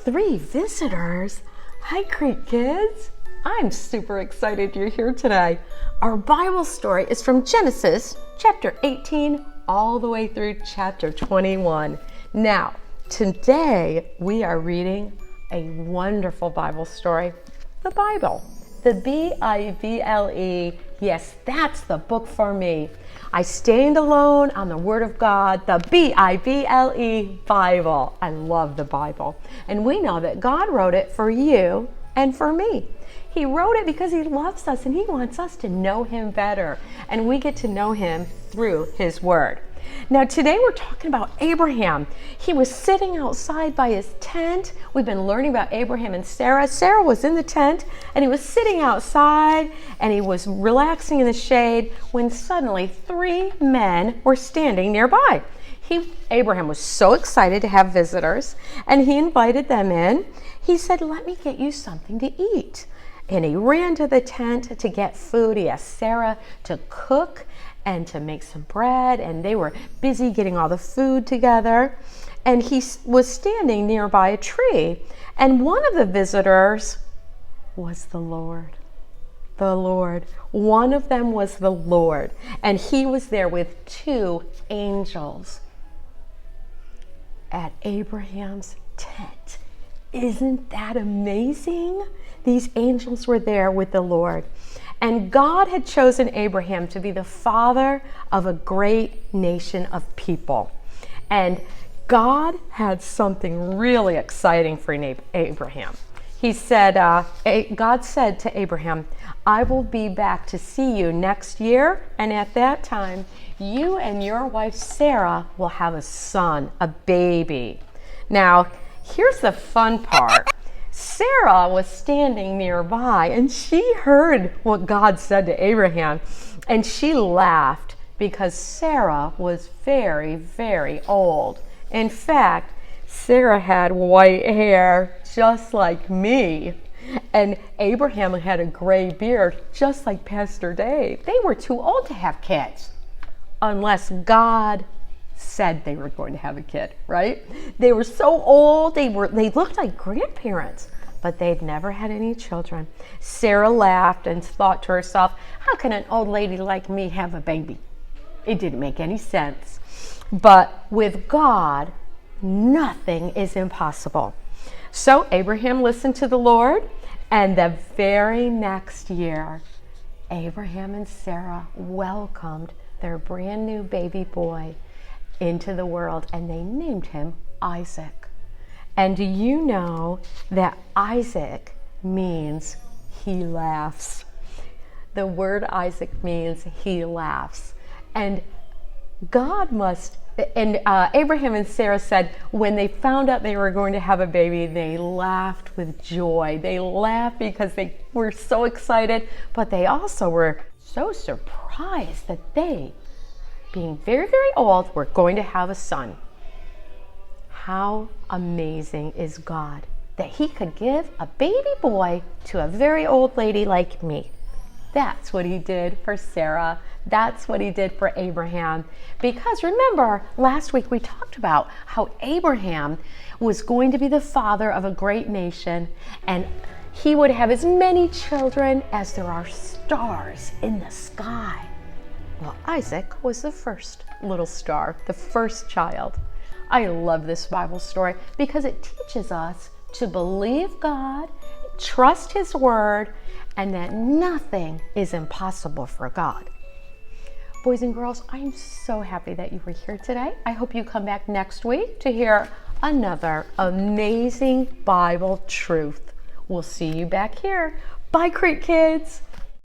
3 visitors. Hi, Creek Kids. I'm super excited you're here today. Our Bible story is from Genesis chapter 18 all the way through chapter 21. Now, today we are reading a wonderful Bible story, the Bible. The Bible. Yes, that's the book for me. I stand alone on the Word of God, the Bible, Bible. I love the Bible. And we know that God wrote it for you and for me. He wrote it because He loves us and He wants us to know Him better. And we get to know Him through His Word. Now today we're talking about Abraham. He was sitting outside by his tent. We've been learning about Abraham and Sarah. Sarah was in the tent and he was sitting outside and he was relaxing in the shade when suddenly 3 men were standing nearby. Abraham was so excited to have visitors and he invited them in. He said, "Let me get you something to eat." And he ran to the tent to get food. He asked Sarah to cook and to make some bread, and they were busy getting all the food together. And he was standing nearby a tree, and one of the visitors was the Lord. The Lord. One of them was the Lord, and He was there with 2 angels at Abraham's tent. Isn't that amazing? These angels were there with the Lord. And God had chosen Abraham to be the father of a great nation of people. And God had something really exciting for Abraham. God said to Abraham, "I will be back to see you next year, and at that time, you and your wife Sarah will have a son, a baby." Now, here's the fun part. Sarah was standing nearby and she heard what God said to Abraham, and she laughed because Sarah was very, very old. In fact, Sarah had white hair just like me, and Abraham had a gray beard just like Pastor Dave. They were too old to have kids unless God said they were going to have a kid, right? They were so old, they looked like grandparents, but they'd never had any children. Sarah laughed and thought to herself, how can an old lady like me have a baby? It didn't make any sense. But with God, nothing is impossible. So Abraham listened to the Lord, and the very next year, Abraham and Sarah welcomed their brand new baby boy into the world, and they named him Isaac. And do you know that Isaac means he laughs? The word Isaac means he laughs. And Abraham and Sarah said when they found out they were going to have a baby, they laughed with joy. They laughed because they were so excited, but they also were so surprised that they, being very, very old, were going to have a son. How amazing is God that He could give a baby boy to a very old lady like me. That's what He did for Sarah. That's what He did for Abraham. Because remember, last week we talked about how Abraham was going to be the father of a great nation, and he would have as many children as there are stars in the sky. Well, Isaac was the first little star, the first child. I love this Bible story because it teaches us to believe God, trust His Word, and that nothing is impossible for God. Boys and girls, I'm so happy that you were here today. I hope you come back next week to hear another amazing Bible truth. We'll see you back here. Bye, Creek Kids.